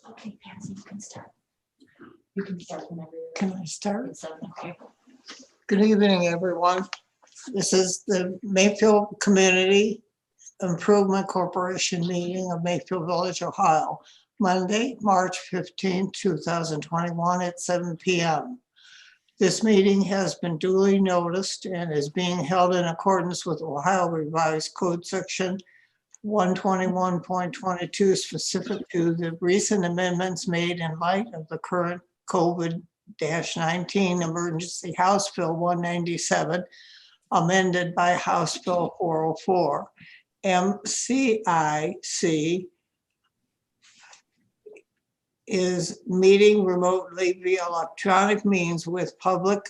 Okay, Patsy, you can start. You can start whenever you're Can I start? ready. Okay. Good evening, everyone. This is the Mayfield Community Improvement Corporation meeting of Mayfield Village, Ohio, Monday, March 15, 2021 at 7 p.m. This meeting has been duly noticed and is being held in accordance with Ohio Revised Code Section 121.22, specific to the recent amendments made in light of the current COVID-19 emergency House Bill 197, amended by House Bill 404. MCIC is meeting remotely via electronic means, with public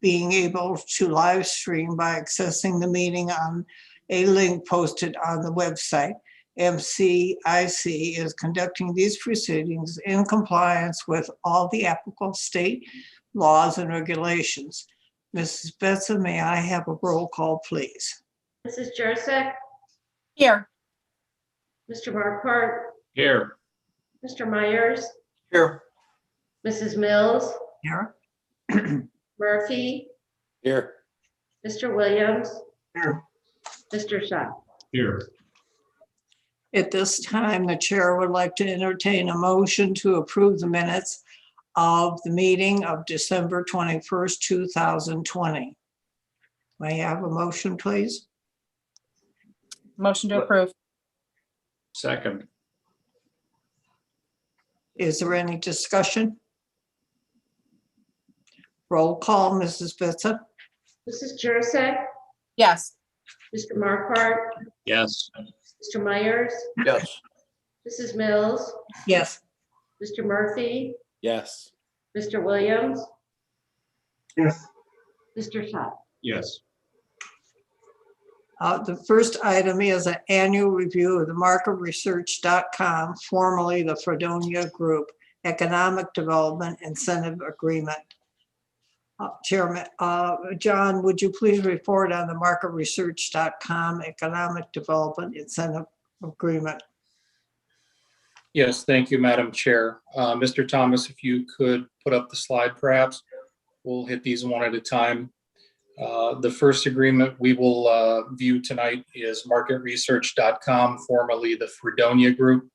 being able to live stream by accessing the meeting on a link posted on the website. MCIC is conducting these proceedings in compliance with all the applicable state laws and regulations. Mrs. Betson, may I have a roll call, please? Mrs. Jurassic, Here. Mr. Marquardt, Here. Mr. Myers, Here. Mrs. Mills, Here. Murphy, Here. Mr. Williams, Here. Mr. Shaw. Here. At this time, the chair would like to entertain a motion to approve the minutes of the meeting of December 21st, 2020. May I have a motion, please? Motion to approve. Second. Is there any discussion? Roll call, Mrs. Betson. Mrs. Jurassic, Yes. Mr. Marquardt, Yes. Mr. Myers, Yes. Mrs. Mills, Yes. Mr. Murphy, Yes. Mr. Williams, Yes. Mr. Shaw. Yes. The first item is an annual review of the marketresearch.com, formerly the Fredonia Group Economic Development Incentive Agreement. Chairman, John, would you please report on the marketresearch.com Economic Development Incentive Agreement? Yes, thank you, Madam Chair. Mr. Thomas, if you could put up the slide, perhaps. We'll hit these one at a time. The first agreement we will view tonight is marketresearch.com, formerly the Fredonia Group.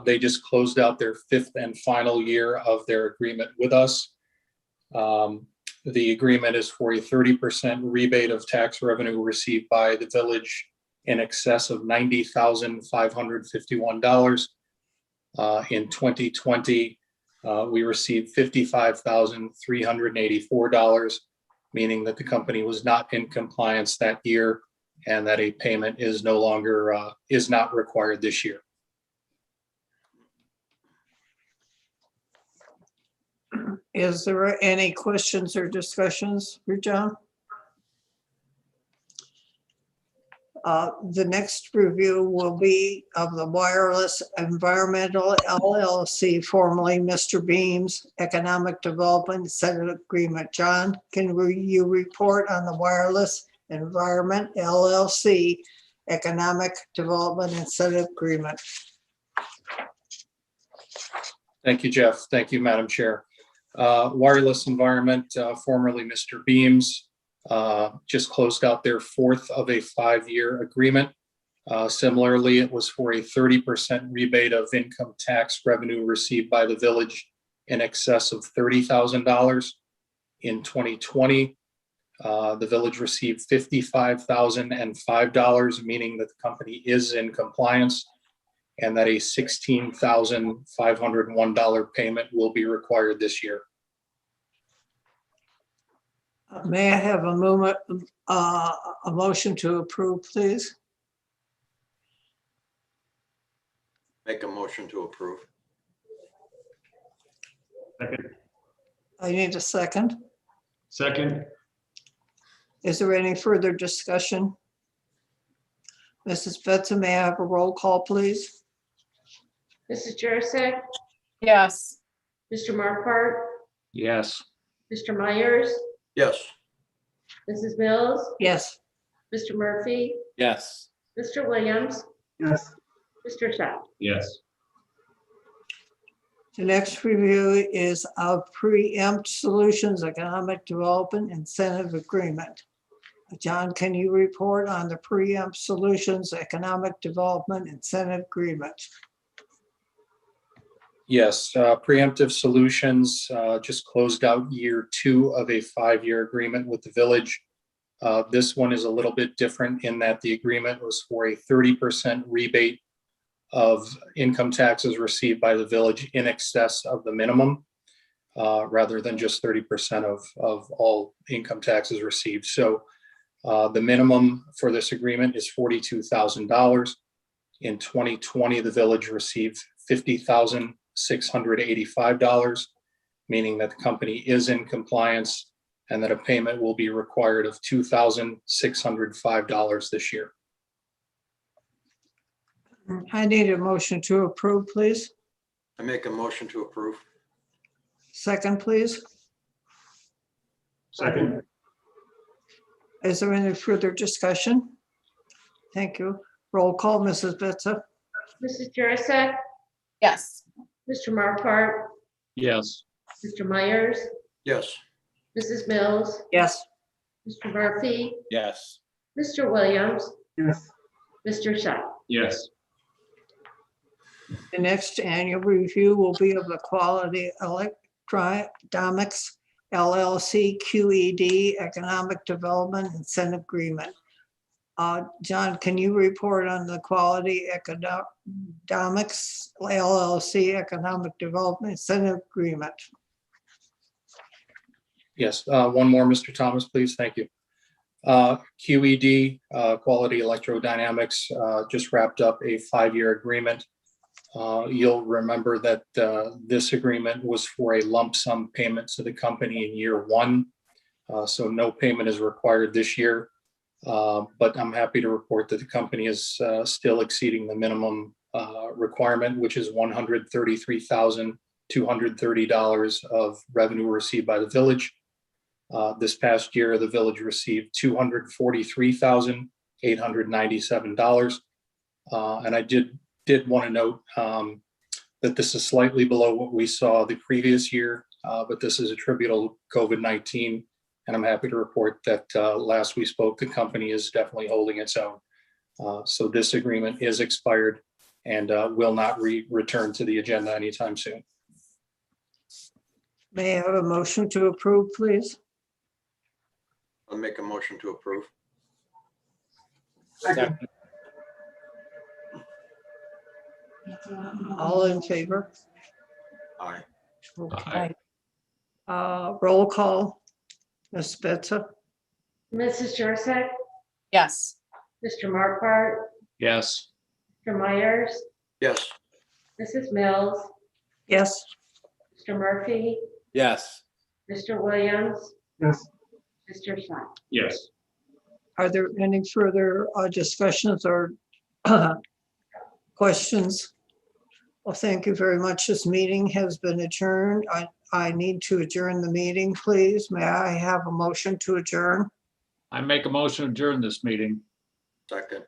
They just closed out their 5th and final year of their agreement with us. The agreement is for a 30% rebate of tax revenue received by the village in excess of $90,551. In 2020, we received $55,384, meaning that the company was not in compliance that year and that a payment is no longer is not required this year. Is there any questions or discussions for John? The next review will be of the Wireless Environmental LLC, formerly Mr. Beam's Economic Development Incentive Agreement. John, can you report on the Wireless Environment LLC Economic Development Incentive Agreement? Thank you, Jeff. Thank you, Madam Chair. Wireless Environment, formerly Mr. Beams, just closed out their 4th of a 5-year agreement. Similarly, it was for a 30% rebate of income tax revenue received by the village in excess of $30,000. In 2020, the village received $55,005, meaning that the company is in compliance, and that a $16,501 payment will be required this year. May I have a moment, a motion to approve, please? Make a motion to approve. Second. I need a second. Second. Is there any further discussion? Mrs. Betza, may I have a roll call, please? Mrs. Jurassic, yes, Mr. Markwart, Yes. Mr. Myers, Yes. Mrs. Mills, Yes. Mr. Murphy, Yes. Mr. Williams, Yes. Mr. Shop. Yes. The next review is of Preempt Solutions Economic Development Incentive Agreement. John, can you report on the Preempt Solutions Economic Development Incentive Agreement? Yes, Preemptive Solutions just closed out year 2 of a 5-year agreement with the village. This one is a little bit different in that the agreement was for a 30% rebate of income taxes received by the village in excess of the minimum, rather than just 30% of all income taxes received. So the minimum for this agreement is $42,000. In 2020, the village received $50,685, meaning that the company is in compliance and that a payment will be required of $2,605 this year. I need a motion to approve, please. I make a motion to approve. Second, please. Second. Is there any further discussion? Thank you. Roll call, Mrs. Betza. Mrs. Jurassic, yes, Mr. Markwart, Yes. Mr. Myers, Yes. Mrs. Mills, Yes. Mr. Murphy, Yes. Mr. Williams, Yes. Mr. Shop. Yes. The next annual review will be of the Quality Electronics LLC QED Economic Development Incentive Agreement. John, can you report on the Quality Economics LLC Economic Development Incentive Agreement? Yes, one more, Mr. Thomas, please. Thank you. QED, Quality Electrodynamics, just wrapped up a 5-year agreement. You'll remember that this agreement was for a lump sum payment to the company in year 1. So no payment is required this year. But I'm happy to report that the company is still exceeding the minimum requirement, which is $133,230 of revenue received by the village. This past year, the village received $243,897. And I did want to note that this is slightly below what we saw the previous year, but this is attributable to COVID-19. And I'm happy to report that last we spoke, the company is definitely holding its own. So this agreement is expired and will not return to the agenda anytime soon. May I have a motion to approve, please? I'll make a motion to approve. Second. All in favor? Aye. Okay. Roll call, Ms. Betza. Mrs. Jurassic, yes, Mr. Markwart, Yes. Mr. Myers, Yes. Mrs. Mills, Yes. Mr. Murphy, Yes. Mr. Williams, Yes. Mr. Shop. Yes. Are there any further discussions or questions? Well, thank you very much. This meeting has been adjourned. I need to adjourn the meeting, please. May I have a motion to adjourn? I make a motion to adjourn this meeting. Second.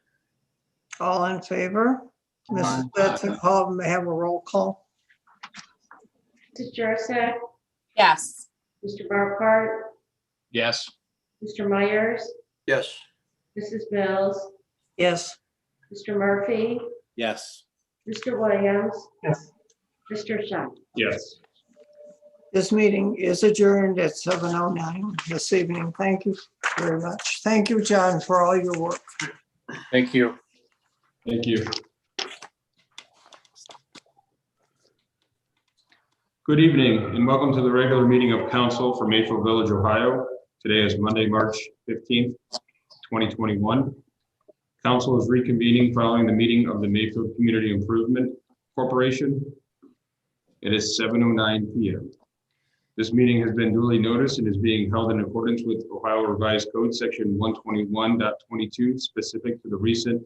All in favor? Mrs. Betza, may I have a roll call? Mrs. Jurassic, yes. Mr. Markwart, Yes. Mr. Myers, Yes. Mrs. Mills, Yes. Mr. Murphy, Yes. Mr. Williams, Yes. Mr. Shy. Yes. This meeting is adjourned at 7:09 this evening. Thank you very much. Thank you, John, for all your work. Thank you. Thank you. Good evening and welcome to the regular meeting of council for Mayfield Village, Ohio. Today is Monday, March 15th, 2021. Council is reconvening following the meeting of the Mayfield Community Improvement Corporation. It is 7:09 p.m. This meeting has been duly noticed and is being held in accordance with Ohio Revised Code Section 121.22, specific to the recent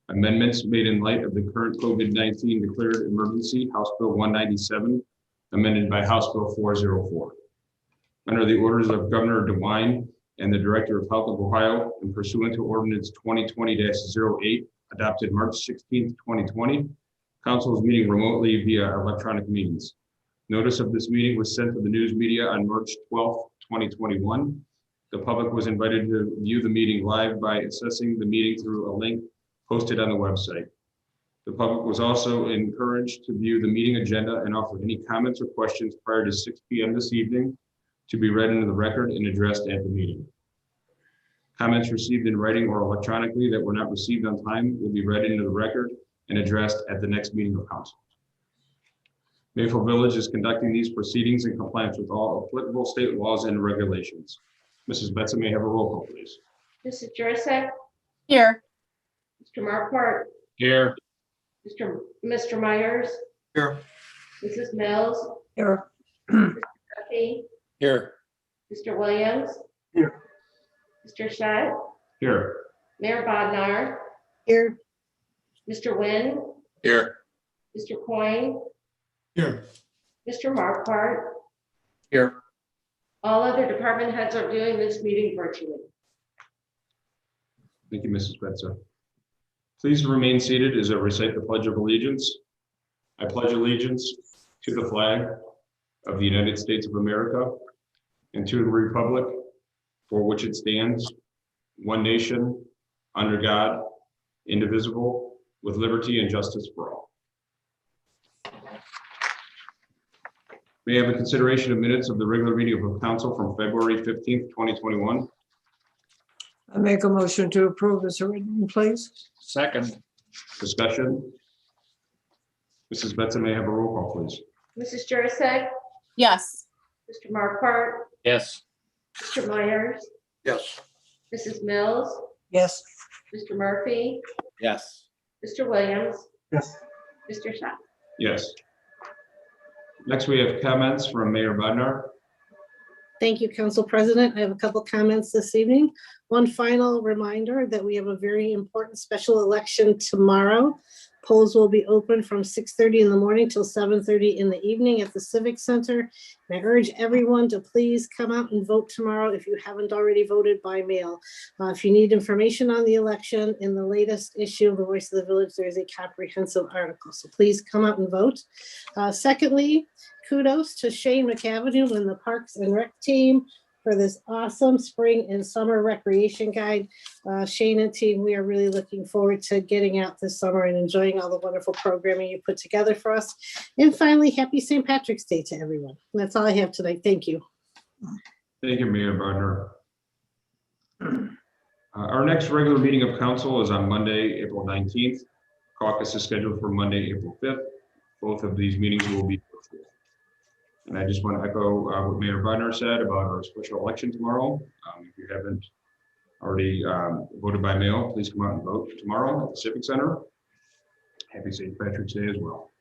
amendments made in light of the current COVID-19 declared emergency, House Bill 197, amended by House Bill 404. Under the orders of Governor DeWine and the Director of Health of Ohio, and pursuant to Ordinance 2020-08, adopted March 16th, 2020, Council is meeting remotely via electronic means. Notice of this meeting was sent to the news media on March 12th, 2021. The public was invited to view the meeting live by accessing the meeting through a link posted on the website. The public was also encouraged to view the meeting agenda and offer any comments or questions prior to 6 p.m. this evening to be read into the record and addressed at the meeting. Comments received in writing or electronically that were not received on time will be read into the record and addressed at the next meeting of council. Mayfield Village is conducting these proceedings in compliance with all applicable state laws and regulations. Mrs. Betson may have a roll call, please. Mrs. Jurassic, Here. Mr. Marquardt, Here. Mr. Myers, Here. Mrs. Mills, Here. Murphy, Here. Mr. Williams. Here. Mr. Shy, Here. Mayor Bodnar, Here. Mr. Nguyen, Here. Mr. Coyne, Here. Mr. Marquardt. Here. All other department heads are doing this meeting virtually. Thank you, Mrs. Betzer. Please remain seated as I recite the Pledge of Allegiance. I pledge allegiance to the flag of the United States of America and to the republic for which it stands, one nation, under God, indivisible, with liberty and justice for all. May I have a consideration of minutes of the regular meeting of council from February 15th, 2021. I make a motion to approve as written, please. Second. Discussion. Mrs. Betson may have a roll call, please. Mrs. Jurassic, Yes. Mr. Marquardt, Yes. Mr. Myers, Yes. Mrs. Mills, Yes. Mr. Murphy, Yes. Mr. Williams, Yes. Mr. Shy. Yes. Next, we have comments from Mayor Bodnar. Thank you, Council President. I have a couple comments this evening. One final reminder that we have a very important special election tomorrow. Polls will be open from 6:30 in the morning till 7:30 in the evening at the Civic Center. And I urge everyone to please come out and vote tomorrow if you haven't already voted by mail. If you need information on the election, in the latest issue of the Voice of the Village, there is a comprehensive article. So please come out and vote. Secondly, kudos to Shane McAvenue and the Parks and Rec team for this awesome spring and summer recreation guide. Shane and team, we are really looking forward to getting out this summer and enjoying all the wonderful programming you put together for us. And finally, happy St. Patrick's Day to everyone. That's all I have tonight. Thank you. Thank you, Mayor Bodnar. Our next regular meeting of council is on Monday, April 19th. Caucus is scheduled for Monday, April 5th. Both of these meetings will be virtual. And I just want to echo what Mayor Bodnar said about our special election tomorrow. If you haven't already voted by mail, please come out and vote tomorrow at the Civic Center. Happy St. Patrick's Day as well.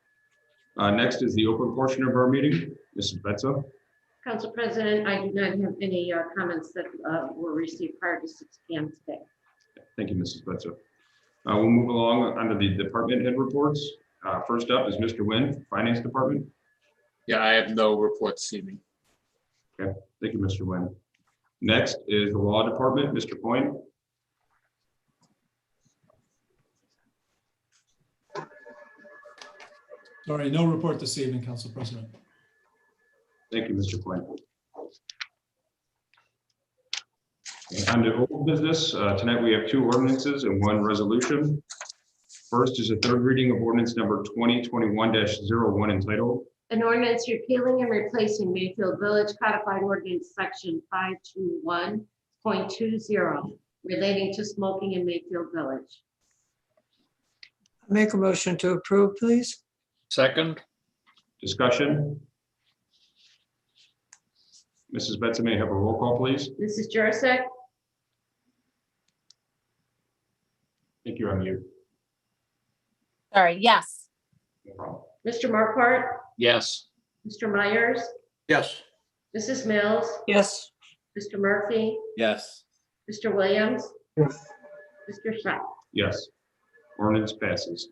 Next is the open portion of our meeting. Mrs. Betza. Council President, I do not have any comments that were received prior to 6 p.m. today. Thank you, Mrs. Betza. We'll move along under the department head reports. First up is Mr. Nguyen, Finance Department. Yeah, I have no report this evening. Okay, thank you, Mr. Nguyen. Next is the Law Department, Mr. Coyne. Sorry, no report this evening, Council President. Thank you, Mr. Coyne. On to old business, tonight we have 2 ordinances and 1 resolution. First is a third reading of ordinance number 2021-01 entitled, An ordinance repealing and replacing Mayfield Village Codified Ordinance Section 521.20 relating to smoking in Mayfield Village. Make a motion to approve, please. Second. discussion. Mrs. Betts, may I have a roll call, please? Mrs. Jurassic, I think you're on mute. Sorry, yes. No problem. Mr. Marquardt, Yes. Mr. Myers, yes, Mrs. Mills, Yes. Mr. Murphy, Yes. Mr. Williams, Yes. Mr. Scheck. Yes. Ordinance passes.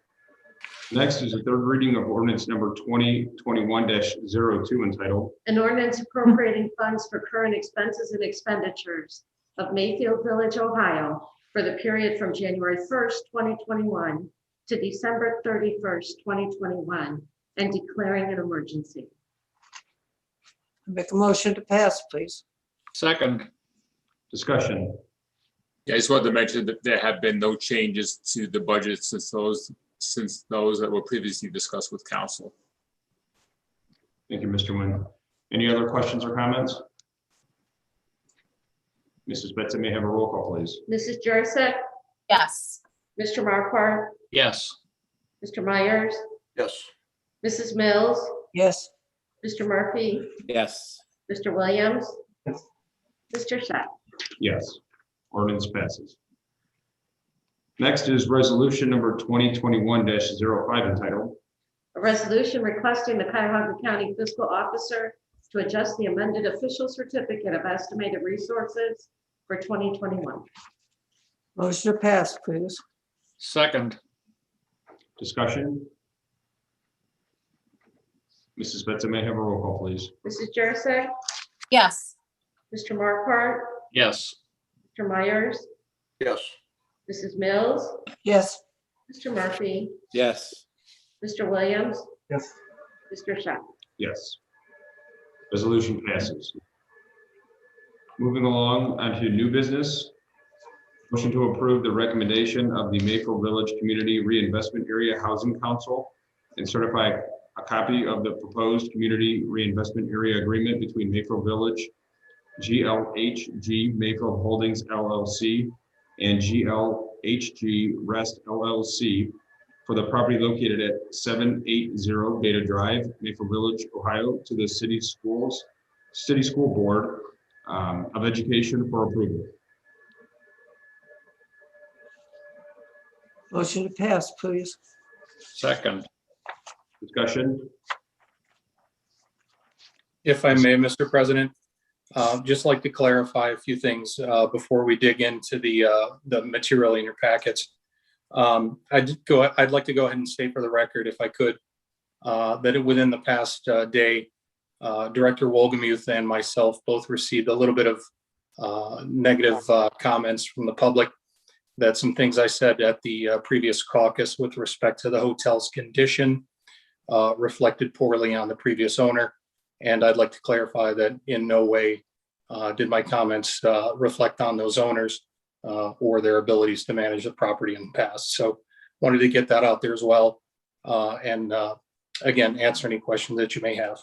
Next is a third reading of ordinance number 2021-02 entitled, An ordinance appropriating funds for current expenses and expenditures of Mayfield Village, Ohio for the period from January 1st, 2021 to December 31st, 2021, and declaring an emergency. Make a motion to pass, please. Second. discussion. Yeah, I just wanted to mention that there have been no changes to the budget since those that were previously discussed with council. Thank you, Mr. Nguyen. Any other questions or comments? Mrs. Betts, may I have a roll call, please? Mrs. Jurassic, Yes. Mr. Marquardt, Yes. Mr. Myers, yes, Mrs. Mills, Yes. Mr. Murphy, Yes. Mr. Williams, Yes. Mr. Scheck. Yes. Ordinance passes. Next is resolution number 2021-05 entitled, A resolution requesting the Cuyahoga County Fiscal Officer to adjust the amended official certificate of estimated resources for 2021. Motion to pass, please. Second. discussion. Mrs. Betts, may I have a roll call, please? Mrs. Jurassic, Yes. Mr. Marquardt, Yes. Mr. Myers, yes, Mrs. Mills, Yes. Mr. Murphy, Yes. Mr. Williams, Yes. Mr. Scheck. Yes. Resolution passes. Moving along onto new business. Motion to approve the recommendation of the Mayfield Village Community Reinvestment Area Housing Council and certify a copy of the proposed Community Reinvestment Area Agreement between Mayfield Village, GLHG Mayfield Holdings LLC, and GLHG Rest LLC for the property located at 780 Beta Drive, Mayfield Village, Ohio, to the City School Board of Education for approval. Motion to pass, please. Second. Discussion. If I may, Mr. President, just like to clarify a few things before we dig into the material in your packets. I'd like to go ahead and state for the record, if I could, that within the past day, Director Wolgemuth and myself both received a little bit of negative comments from the public that some things I said at the previous caucus with respect to the hotel's condition reflected poorly on the previous owner. And I'd like to clarify that in no way did my comments reflect on those owners or their abilities to manage the property in the past. So wanted to get that out there as well. And again, answer any questions that you may have.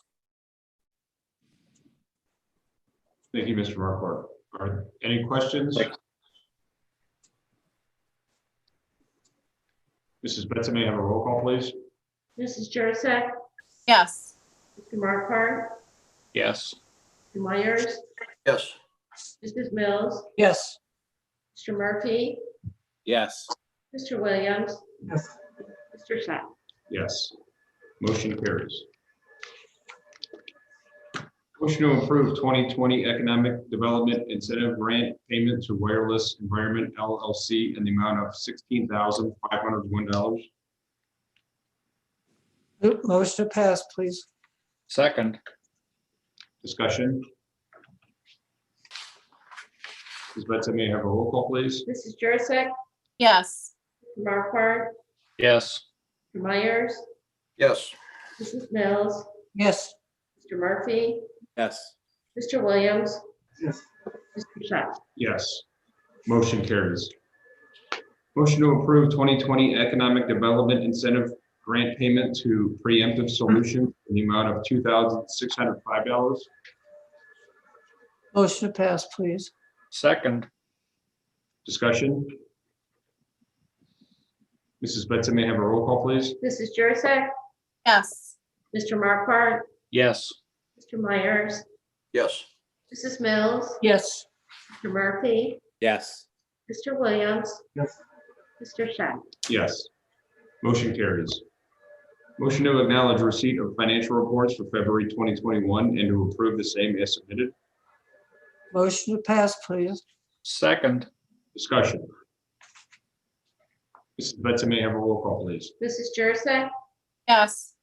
Thank you, Mr. Marquardt. Are any questions? Mrs. Betts, may I have a roll call, please? Mrs. Jurassic, Yes. Mr. Marquardt, Yes. Mr. Myers, yes, Mrs. Mills, Yes. Mr. Murphy, Yes. Mr. Williams, Yes. Mr. Scheck. Yes. Motion carries. Motion to approve 2020 Economic Development Incentive Grant Payment to Wireless Environment LLC in the amount of $16,501. Motion to pass, please. Second. Discussion. Ms. Betts, may I have a roll call, please? Mrs. Jurassic, Yes. Mr. Marquardt, Yes. Mr. Myers, yes, Mrs. Mills, Yes. Mr. Murphy, Yes. Mr. Williams, Yes. Mr. Scheck. Yes. Motion carries. Motion to approve 2020 Economic Development Incentive Grant Payment to Preemptive Solutions in the amount of $2,605. Motion to pass, please. Second. Discussion? Mrs. Benson, may I have a roll call, please? Mrs. Jurassic, yes, Mr. Markwart, Yes. Mr. Myers, Yes. Mrs. Mills, Yes. Mr. Murphy, Yes. Mr. Williams, Yes. Mr. Scheck. Yes. Motion carries. Motion to acknowledge receipt of financial reports for February 2021 and to approve the same as submitted. Motion to pass, please. Second. Discussion? Mrs. Benson, may I have a roll call, please? Mrs. Jurassic, yes,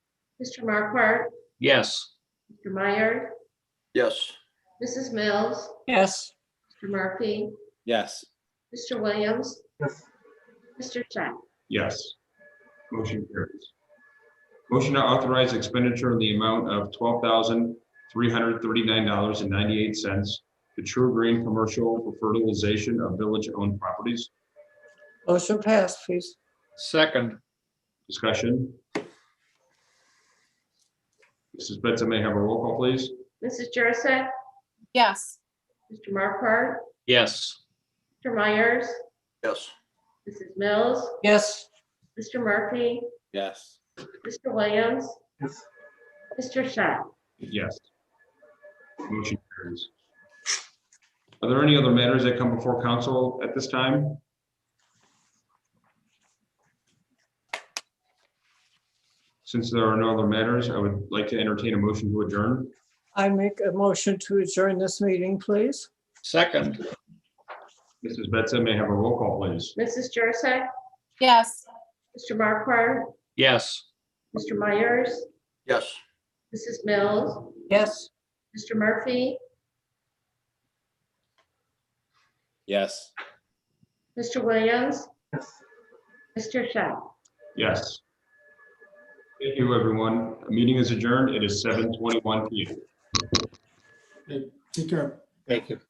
Mr. Markwart, Yes. Mr. Myers, Yes. Mrs. Mills, Yes. Mr. Murphy, Yes. Mr. Williams, Yes. Mr. Scheck. Yes. Motion carries. Motion to authorize expenditure in the amount of $12,339.98 to True Green Commercial for fertilization of village-owned properties. Motion to pass, please. Second. Discussion? Mrs. Benson, may I have a roll call, please? Mrs. Jurassic, yes, Mr. Markwart, Yes. Mr. Myers, Yes. Mrs. Mills, Yes. Mr. Murphy, Yes. Mr. Williams, Yes. Mr. Scheck. Yes. Motion carries. Are there any other matters that come before council at this time? Since there are no other matters, I would like to entertain a motion to adjourn. I make a motion to adjourn this meeting, please. Second. Mrs. Benson, may I have a roll call, please? Mrs. Jurassic, yes. Mr. Markwart, Yes. Mr. Myers, Yes. Mrs. Mills, Yes. Mr. Murphy, Yes. Mr. Williams, Yes. Mr. Scheck. Yes. Thank you, everyone. The meeting is adjourned. It is 7:21 PM. Take care. Thank you.